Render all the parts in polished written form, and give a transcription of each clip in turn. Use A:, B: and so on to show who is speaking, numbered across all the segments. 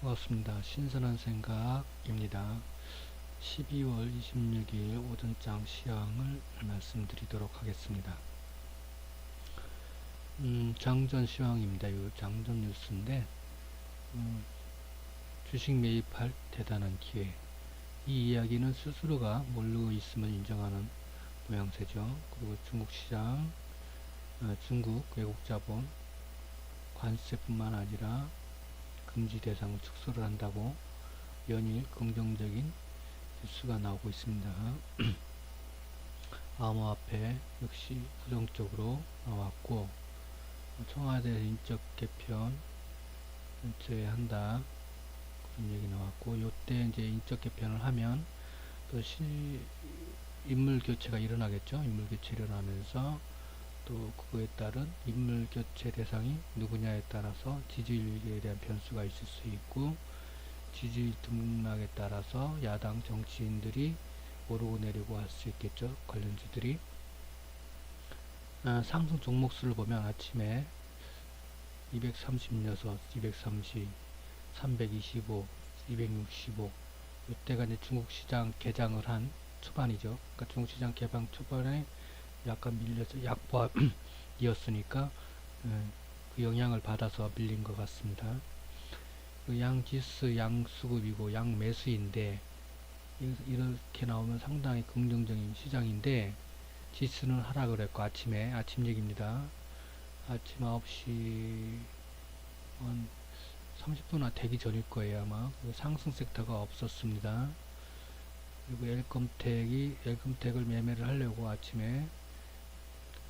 A: 반갑습니다. 신선한 생각입니다. 12월 26일 오전장 시황을 말씀드리도록 하겠습니다. 장전 시황입니다. 이 장전 뉴스인데 주식 매입할 대단한 기회. 이 이야기는 스스로가 모르고 있음을 인정하는 모양새죠. 그리고 중국 시장, 중국 외국 자본 관세뿐만 아니라 금지 대상을 축소를 한다고 연일 긍정적인 뉴스가 나오고 있습니다. 암호화폐 역시 부정적으로 나왔고, 청와대 인적 개편 제외한다 그런 얘기 나왔고, 요때 이제 인적 개편을 하면 또 인물 교체가 일어나겠죠. 인물 교체 일어나면서 또 그거에 따른 인물 교체 대상이 누구냐에 따라서 지지율에 대한 변수가 있을 수 있고, 지지율 등락에 따라서 야당 정치인들이 오르고 내리고 할 수 있겠죠. 관련주들이. 상승 종목수를 보면 아침에 236, 230, 325, 265 이때가 이제 중국 시장 개장을 한 초반이죠. 그러니까 중국 시장 개방 초반에 약간 밀려서 약보합이었으니까 그 영향을 받아서 밀린 것 같습니다. 그 양지수 양수급이고 양매수인데 이렇게 나오면 상당히 긍정적인 시장인데, 지수는 하락을 했고, 아침 얘기입니다. 아침 9시 한 30분이나 되기 전일 거예요. 아마 상승 섹터가 없었습니다. 그리고 엘컴텍을 매매를 하려고 아침에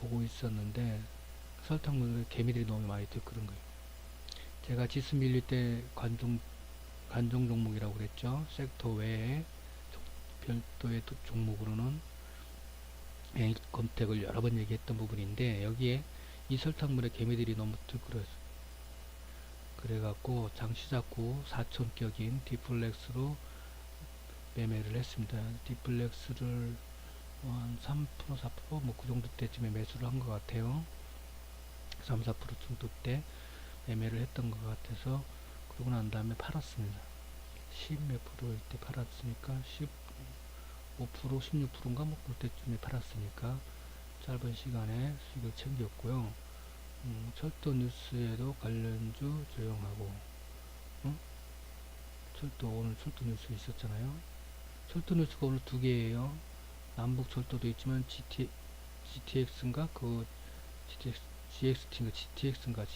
A: 보고 있었는데 설탕물에 개미들이 너무 많이 들끓은 거예요. 제가 지수 밀릴 때 관종 종목이라고 그랬죠. 섹터 외에 별도의 종목으로는 엘컴텍을 여러 번 얘기했던 부분인데, 여기에 이 설탕물에 개미들이 너무 들끓어서 그래갖고 장시 잡고 4천격인 디플렉스로 매매를 했습니다. 디플렉스를 한 3%, 4%, 뭐 그 정도 때쯤에 매수를 한 것 같아요. 3, 4% 정도 때 매매를 했던 것 같아서, 그러고 난 다음에 팔았습니다. 10 몇 프로일 때 팔았으니까 15%, 16%인가 뭐 그때쯤에 팔았으니까 짧은 시간에 수익을 챙겼고요. 철도 뉴스에도 관련주 조용하고, 오늘 철도 뉴스 있었잖아요. 철도 뉴스가 오늘 두 개예요. 남북 철도도 있지만 GTX인가 그 GXT인가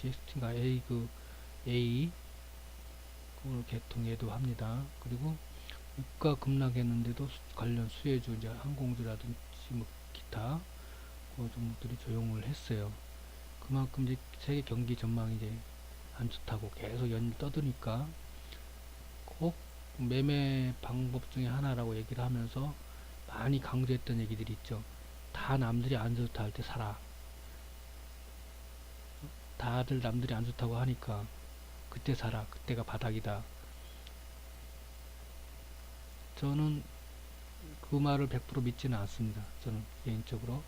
A: A 오늘 개통에도 합니다. 그리고 유가 급락했는데도 관련 수혜주, 이제 항공주라든지 뭐 기타 그 종목들이 조용을 했어요. 그만큼 이제 세계 경기 전망이 이제 안 좋다고 계속 연일 떠드니까 꼭 매매 방법 중에 하나라고 얘기를 하면서 많이 강조했던 얘기들이 있죠. 다 남들이 안 좋다 할 때 사라. 다들 남들이 안 좋다고 하니까 그때 사라. 그때가 바닥이다. 저는 그 말을 100% 믿지는 않습니다. 저는 개인적으로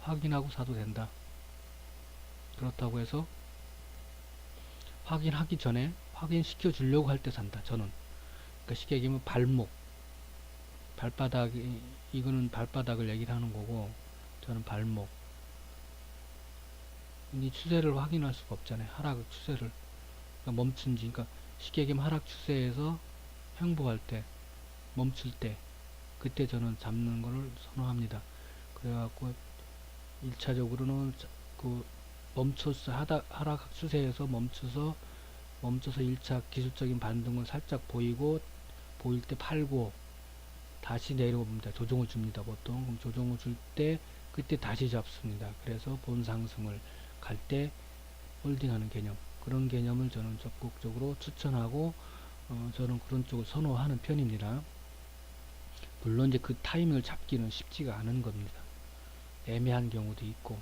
A: 확인하고 사도 된다. 그렇다고 해서 확인하기 전에 확인시켜 주려고 할 때 산다. 저는. 그러니까 쉽게 얘기하면 이거는 발바닥을 얘기를 하는 거고, 저는 발목. 이 추세를 확인할 수가 없잖아요. 하락 추세를. 그러니까 멈춘지. 그러니까 쉽게 얘기하면 하락 추세에서 횡보할 때, 멈출 때, 그때 저는 잡는 거를 선호합니다. 그래갖고 1차적으로는 그 하락 추세에서 멈춰서 1차 기술적인 반등은 살짝 보일 때 팔고 다시 내려옵니다. 조정을 줍니다. 보통. 그럼 조정을 줄 때 그때 다시 잡습니다. 그래서 본 상승을 갈 때 홀딩하는 개념, 그런 개념을 저는 적극적으로 추천하고, 저는 그런 쪽을 선호하는 편입니다. 물론 이제 그 타이밍을 잡기는 쉽지가 않은 겁니다. 애매한 경우도 있고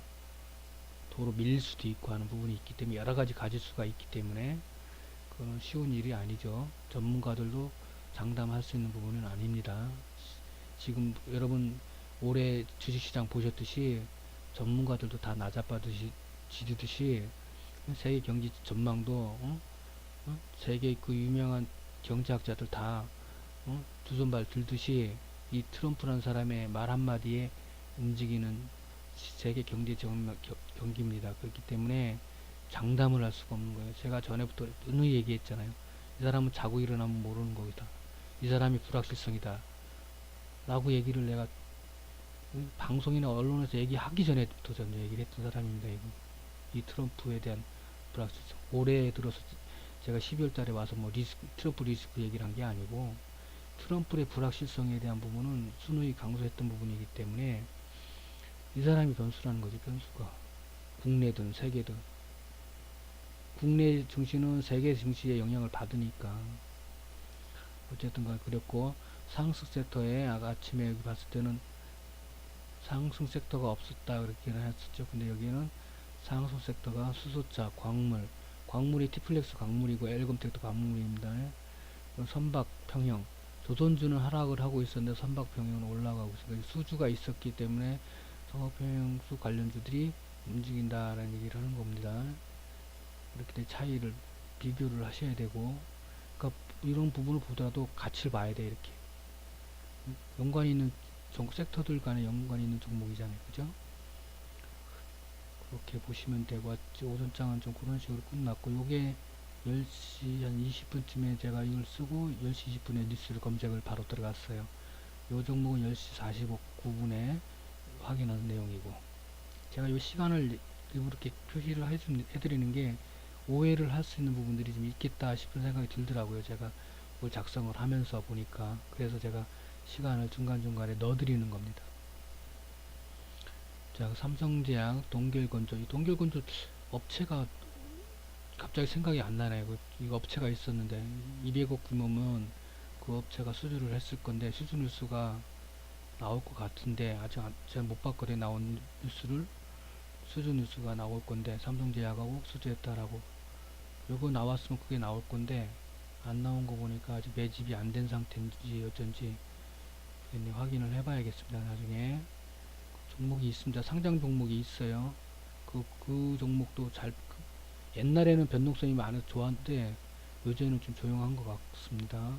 A: 도로 밀릴 수도 있고 하는 부분이 있기 때문에, 여러 가지 가지수가 있기 때문에 그거는 쉬운 일이 아니죠. 전문가들도 장담할 수 있는 부분은 아닙니다. 지금 여러분 올해 주식시장 보셨듯이 전문가들도 다 나자빠듯이 지르듯이 세계 경기 전망도 세계 그 유명한 경제학자들 다 두 손발 들듯이 이 트럼프라는 사람의 말 한마디에 움직이는 세계 경제 경기입니다. 그렇기 때문에 장담을 할 수가 없는 거예요. 제가 전에부터 누누이 얘기했잖아요. 이 사람은 자고 일어나면 모르는 거다. 이 사람이 불확실성이다. 라고 얘기를 내가 방송이나 언론에서 얘기하기 전에부터 전 얘기를 했던 사람입니다. 이 트럼프에 대한 불확실성. 올해 들어서 제가 12월 달에 와서 뭐 트럼프 리스크 얘기를 한 게 아니고 트럼프의 불확실성에 대한 부분은 수누이 강조했던 부분이기 때문에 이 사람이 변수라는 거지, 변수가. 국내든 세계든. 국내 증시는 세계 증시에 영향을 받으니까. 어쨌든 간 그랬고, 상승 섹터에 아침에 여기 봤을 때는 상승 섹터가 없었다 그렇게는 했었죠. 근데 여기는 상승 섹터가 수소차, 광물이 티플렉스 광물이고 엘검텍도 광물입니다. 선박 평형, 조선주는 하락을 하고 있었는데 선박 평형은 올라가고 있어요. 수주가 있었기 때문에 선박 평형수 관련주들이 움직인다라는 얘기를 하는 겁니다. 이렇게 차이를 비교를 하셔야 되고, 그러니까 이런 부분을 보더라도 가치를 봐야 돼. 이렇게 연관이 있는 섹터들 간에 연관이 있는 종목이잖아요. 그죠? 그렇게 보시면 되고, 오전장은 좀 그런 식으로 끝났고, 요게 10시 한 20분쯤에 제가 이걸 쓰고 10시 20분에 뉴스를 검색을 바로 들어갔어요. 요 종목은 10시 49분에 확인한 내용이고, 제가 요 시간을 일부러 이렇게 표시를 해드리는 게 오해를 할 수 있는 부분들이 좀 있겠다 싶은 생각이 들더라고요. 제가 뭘 작성을 하면서 보니까. 그래서 제가 시간을 중간중간에 넣어드리는 겁니다. 자, 삼성제약, 동결건조. 이 동결건조 업체가 갑자기 생각이 안 나네요. 이거 업체가 있었는데 200억 규모면 그 업체가 수주를 했을 건데 수주 뉴스가 나올 것 같은데 아직 제가 못 봤거든요. 나온 뉴스를. 수주 뉴스가 나올 건데 삼성제약하고 수주했다라고 요거 나왔으면 그게 나올 건데 안 나온 거 보니까 아직 매집이 안 된 상태인지 어쩐지 확인을 해봐야겠습니다. 나중에 종목이 있습니다. 상장 종목이 있어요. 그 종목도 옛날에는 변동성이 많아서 좋았는데 요새는 좀 조용한 것 같습니다.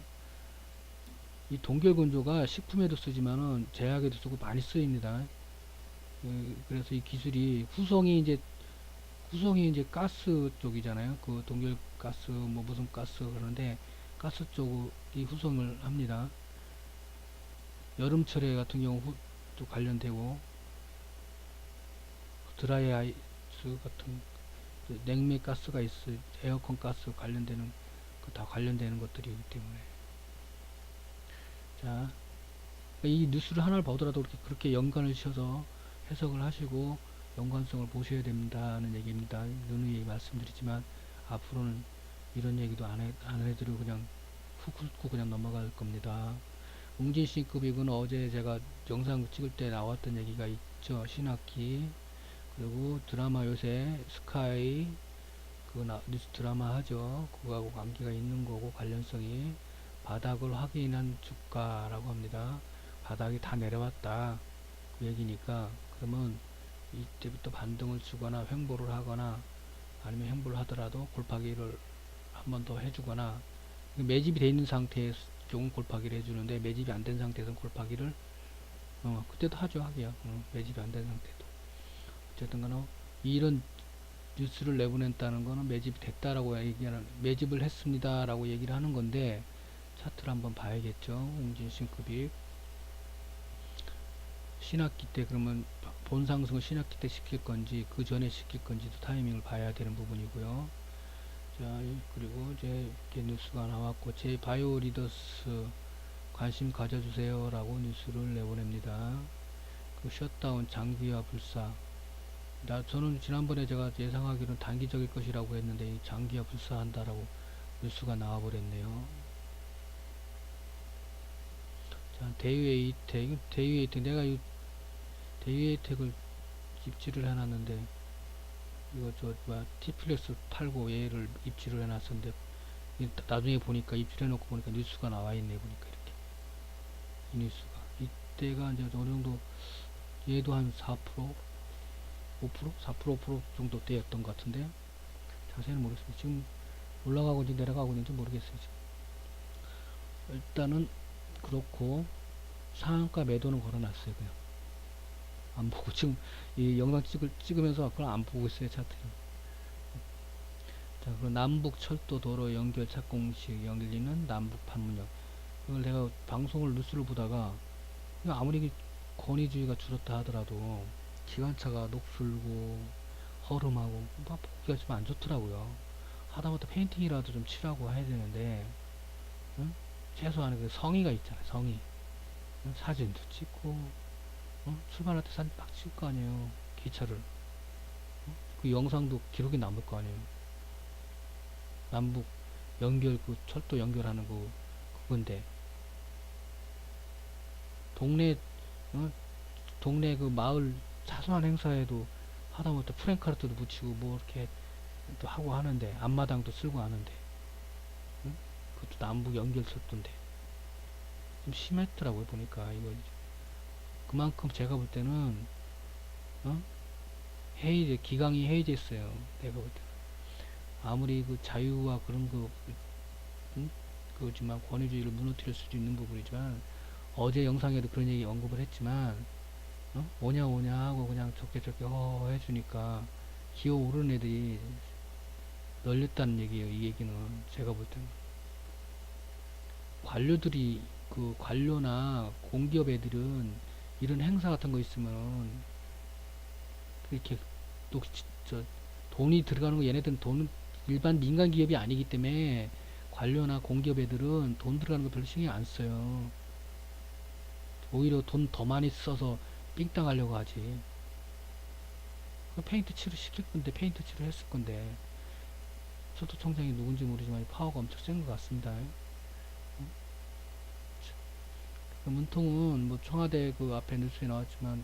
A: 이 동결건조가 식품에도 쓰지만은 제약에도 쓰고 많이 쓰입니다. 그래서 이 기술이 후성이 이제 가스 쪽이잖아요. 그 동결가스 뭐 무슨 가스 그러는데 가스 쪽이 후성을 합니다. 여름철에 같은 경우 또 관련되고 드라이 아이스 같은 냉매 가스가 있어 에어컨 가스 관련되는 다 관련되는 것들이기 때문에 자, 이 뉴스를 하나를 보더라도 그렇게 연관을 지어서 해석을 하시고 연관성을 보셔야 된다는 얘기입니다. 누누이 말씀드리지만 앞으로는 이런 얘기도 안 해드리고 그냥 훅 훑고 그냥 넘어갈 겁니다. 웅진신급이군 어제 제가 영상 찍을 때 나왔던 얘기가 있죠. 신학기 그리고 드라마 요새 스카이 뉴스 드라마 하죠. 그거하고 관계가 있는 거고 관련성이 바닥을 확인한 주가라고 합니다. 바닥이 다 내려왔다 그 얘기니까 그러면 이때부터 반등을 주거나 횡보를 하거나 아니면 횡보를 하더라도 골파기를 한 번 더 해주거나 매집이 돼 있는 상태에서 경우 골파기를 해주는데 매집이 안 된 상태에서는 골파기를 그때도 하죠 하기야 매집이 안 된 상태도 어쨌든 간에 이런 뉴스를 내보냈다는 거는 매집이 됐다라고 얘기하는 매집을 했습니다 라고 얘기를 하는 건데 차트를 한번 봐야겠죠. 웅진신급이 신학기 때 그러면 본 상승을 신학기 때 시킬 건지 그 전에 시킬 건지도 타이밍을 봐야 되는 부분이고요. 자 그리고 이제 이렇게 뉴스가 나왔고 제 바이오 리더스 관심 가져주세요 라고 뉴스를 내보냅니다. 그 셧다운 장기화 불사 저는 지난번에 제가 예상하기로는 단기적일 것이라고 했는데 이 장기화 불사한다라고 뉴스가 나와버렸네요. 자 대위에이텍 내가 이 대위에이텍을 입지를 해놨는데 이거 티플렉스 팔고 얘를 입지를 해놨었는데 나중에 보니까 입지를 해놓고 보니까 뉴스가 나와있네 보니까 이렇게 이 뉴스가 이때가 이제 어느 정도 얘도 한 4% 5% 4% 5% 정도 때였던 것 같은데 자세히는 모르겠습니다. 지금 올라가고 있는지 내려가고 있는지 모르겠어요. 지금. 일단은 그렇고 상한가 매도는 걸어놨어요. 그냥 안 보고 지금 이 영상 찍으면서 그걸 안 보고 있어요. 차트를. 자, 그리고 남북 철도 도로 연결 착공식 열리는 남북 판문역. 이걸 내가 방송을 뉴스를 보다가 아무리 권위주의가 줄었다 하더라도 기관차가 녹슬고 허름하고 막 보기가 좀 안 좋더라고요. 하다못해 페인팅이라도 좀 칠하고 해야 되는데, 응? 최소한 그 성의가 있잖아요. 성의. 응? 사진도 찍고, 응? 출발할 때 사진 딱 찍을 거 아니에요. 기차를. 그 영상도 기록이 남을 거 아니에요. 남북 연결 그 철도 연결하는 그건데 동네 어? 동네 그 마을 사소한 행사에도 하다못해 프랭카르트도 붙이고 뭐 이렇게 또 하고 하는데 앞마당도 쓸고 하는데, 응? 그것도 남북 연결 철도인데 좀 심했더라고요. 보니까 이거 그만큼 제가 볼 때는 어? 기강이 해이됐어요. 내가 볼 때는 아무리 그 자유와 그런 거 응? 그지만 권위주의를 무너뜨릴 수도 있는 부분이지만 어제 영상에도 그런 얘기 언급을 했지만 오냐 오냐 하고 그냥 좋게 좋게 허 해주니까 기어오르는 애들이 널렸다는 얘기예요. 이 얘기는 제가 볼 때는 관료들이 그 관료나 공기업 애들은 이런 행사 같은 거 있으면 이렇게 또 저 돈이 들어가는 거 얘네들은 돈 일반 민간 기업이 아니기 때문에 관료나 공기업 애들은 돈 들어가는 거 별로 신경 안 써요. 오히려 돈 더 많이 써서 삥땅 하려고 하지. 페인트 칠을 시킬 건데 페인트 칠을 했을 건데 소도청장이 누군지 모르지만 파워가 엄청 센 것 같습니다. 문통은 뭐 청와대 그 앞에 뉴스에 나왔지만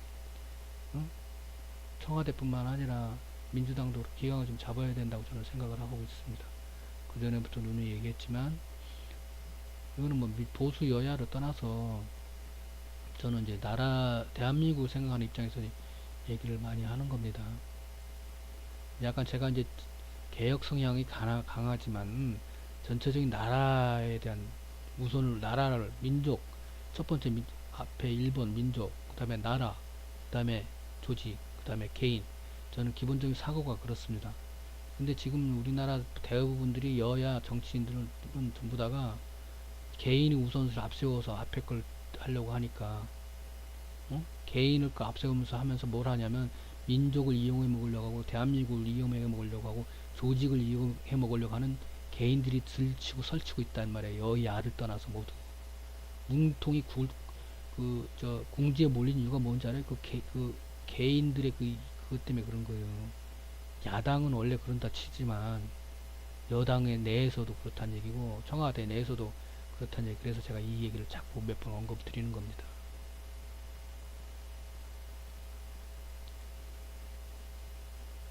A: 어? 청와대뿐만 아니라 민주당도 기강을 좀 잡아야 된다고 저는 생각을 하고 있습니다. 그 전에부터 누누이 얘기했지만 이거는 뭐 보수 여야를 떠나서 저는 이제 대한민국을 생각하는 입장에서 얘기를 많이 하는 겁니다. 약간 제가 이제 개혁 성향이 강하지만 전체적인 나라에 대한 우선을 나라를 민족 첫 번째 앞에 일본 민족 그 다음에 나라 그 다음에 조직 그 다음에 개인 저는 기본적인 사고가 그렇습니다. 근데 지금 우리나라 대부분들이 여야 정치인들은 전부 다가 개인의 우선순위를 앞세워서 앞에 걸 하려고 하니까 개인을 앞세우면서 하면서 뭘 하냐면 민족을 이용해 먹으려고 하고 대한민국을 이용해 먹으려고 하고 조직을 이용해 먹으려고 하는 개인들이 들치고 설치고 있단 말이에요. 여야를 떠나서 모두 문통이 궁지에 몰린 이유가 뭔지 알아요? 그 개인들의 그것 때문에 그런 거예요. 야당은 원래 그런다 치지만 여당의 내에서도 그렇다는 얘기고 청와대 내에서도 그렇다는 얘기. 그래서 제가 이 얘기를 자꾸 몇 번 언급 드리는 겁니다.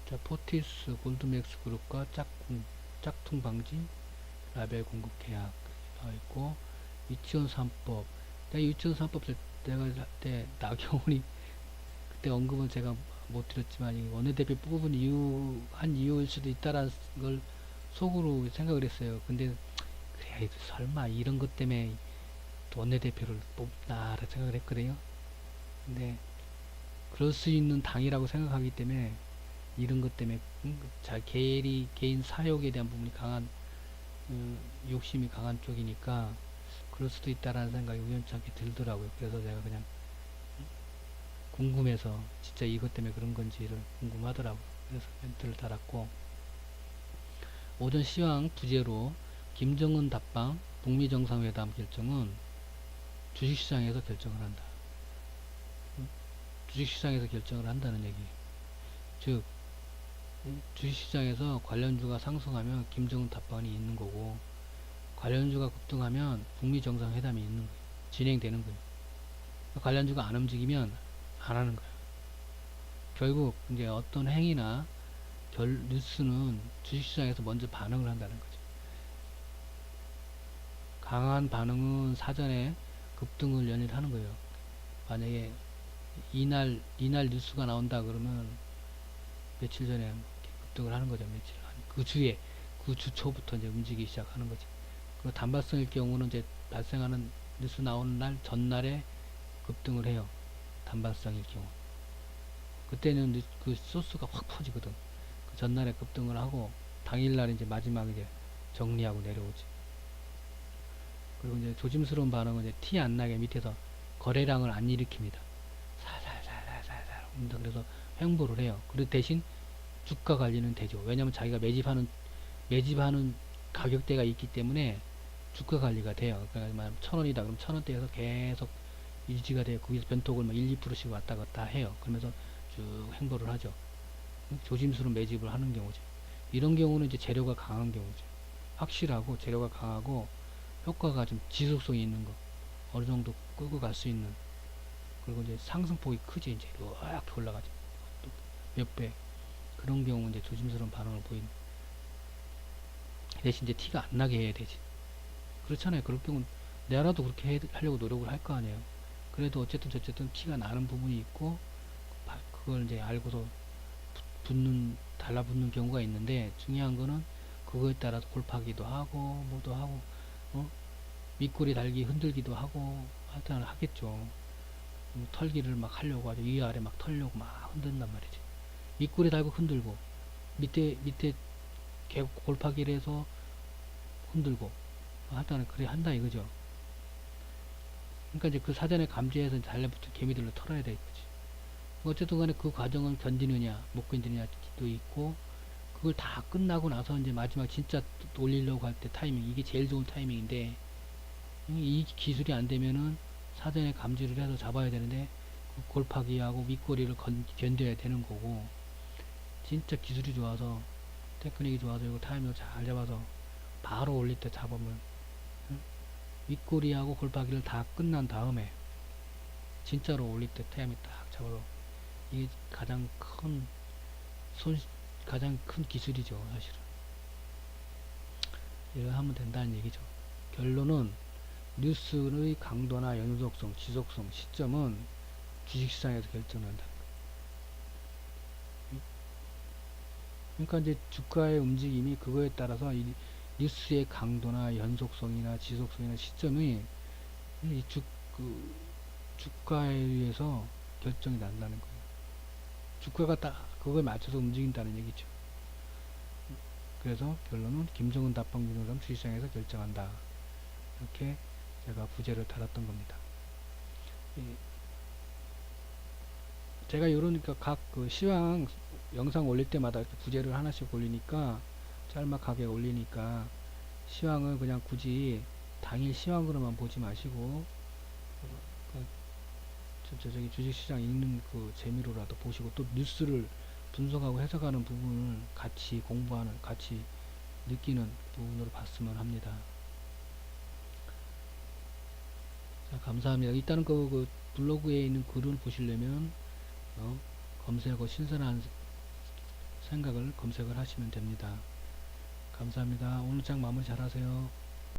A: 자, 포티스 골드맥스 그룹과 짝퉁 방지 라벨 공급 계약 나와 있고 유치원 3법. 내가 유치원 3법 내가 때 나경원이 그때 언급은 제가 못 드렸지만 이 원내대표 뽑은 한 이유일 수도 있다라는 걸 속으로 생각을 했어요. 근데 그래 설마 이런 것 때문에 원내대표를 뽑나라 생각을 했거든요. 근데 그럴 수 있는 당이라고 생각하기 때문에 이런 것 때문에 개인 사욕에 대한 부분이 강한 욕심이 강한 쪽이니까 그럴 수도 있다라는 생각이 우연찮게 들더라고요. 그래서 제가 그냥 궁금해서 진짜 이것 때문에 그런 건지를 궁금하더라고요. 그래서 멘트를 달았고 오전 시황 부재로 김정은 답방 북미 정상회담 결정은 주식시장에서 결정을 한다. 주식시장에서 결정을 한다는 얘기. 즉 주식시장에서 관련주가 상승하면 김정은 답방이 있는 거고 관련주가 급등하면 북미 정상회담이 있는 거예요. 진행되는 거예요. 관련주가 안 움직이면 안 하는 거예요. 결국 이제 어떤 행위나 뉴스는 주식시장에서 먼저 반응을 한다는 거죠. 강한 반응은 사전에 급등을 연일하는 거예요. 만약에 이날 뉴스가 나온다 그러면 며칠 전에 급등을 하는 거죠. 며칠 그 주에 그 주 초부터 이제 움직이기 시작하는 거지. 그리고 단발성일 경우는 이제 발생하는 뉴스 나오는 날 전날에 급등을 해요. 단발성일 경우. 그때는 그 소스가 확 퍼지거든. 그 전날에 급등을 하고 당일날 이제 마지막에 이제 정리하고 내려오지. 그리고 이제 조심스러운 반응은 이제 티 안 나게 밑에서 거래량을 안 일으킵니다. 살살살살살살 옵니다. 그래서 횡보를 해요. 그리고 대신 주가 관리는 되죠. 왜냐면 자기가 매집하는 가격대가 있기 때문에 주가 관리가 돼요. 그러니까 만 1,000원이다. 그럼 1,000원대에서 계속 유지가 돼요. 거기서 변폭을 막 1, 2%씩 왔다 갔다 해요. 그러면서 쭉 횡보를 하죠. 조심스러운 매집을 하는 경우죠. 이런 경우는 이제 재료가 강한 경우죠. 확실하고 재료가 강하고 효과가 좀 지속성이 있는 거. 어느 정도 끌고 갈 수 있는. 그리고 이제 상승폭이 크지. 이제 이렇게 올라가죠. 또 몇 배. 그런 경우는 이제 조심스러운 반응을 보이는. 대신 이제 티가 안 나게 해야 되지. 그렇잖아요. 그럴 경우는 내라도 그렇게 하려고 노력을 할 거 아니에요. 그래도 어쨌든 저쨌든 티가 나는 부분이 있고 그걸 이제 알고서 달라붙는 경우가 있는데 중요한 거는 그거에 따라서 골파기도 하고 뭐도 하고 밑꼬리 달기 흔들기도 하고 하여튼 하겠죠. 털기를 막 하려고 하죠. 위아래 막 털려고 막 흔든단 말이지. 밑꼬리 달고 흔들고 밑에 골파기를 해서 흔들고 하여튼 그래 한다 이거죠. 그러니까 이제 그 사전에 감지해서 달라붙은 개미들로 털어야 돼 이거지. 어쨌든 간에 그 과정을 견디느냐 못 견디느냐도 있고 그걸 다 끝나고 나서 이제 마지막 진짜 올리려고 할 때 타이밍 이게 제일 좋은 타이밍인데 이 기술이 안 되면은 사전에 감지를 해서 잡아야 되는데 그 골파기하고 윗꼬리를 견뎌야 되는 거고 진짜 기술이 좋아서 테크닉이 좋아서 이거 타이밍을 잘 잡아서 바로 올릴 때 잡으면 윗꼬리하고 골파기를 다 끝난 다음에 진짜로 올릴 때 타이밍 딱 잡아서 이게 가장 큰 기술이죠 사실은. 이걸 하면 된다는 얘기죠. 결론은 뉴스의 강도나 연속성, 지속성, 시점은 주식시장에서 결정한다. 그러니까 이제 주가의 움직임이 그거에 따라서 이 뉴스의 강도나 연속성이나 지속성이나 시점이 이 그 주가에 의해서 결정이 난다는 거예요. 주가가 딱 그거에 맞춰서 움직인다는 얘기죠. 그래서 결론은 김정은 답방균으로 주식시장에서 결정한다. 이렇게 제가 부제를 달았던 겁니다. 제가 이러니까 각그 시황 영상 올릴 때마다 이렇게 부제를 하나씩 올리니까 짤막하게 올리니까 시황을 그냥 굳이 당일 시황으로만 보지 마시고 저기 주식시장 읽는 그 재미로라도 보시고 또 뉴스를 분석하고 해석하는 부분을 같이 공부하는 같이 느끼는 부분으로 봤으면 합니다. 자, 감사합니다. 일단은 그 블로그에 있는 글을 보시려면 검색어 신선한 생각을 검색을 하시면 됩니다. 감사합니다. 오늘 장 마무리 잘 하세요.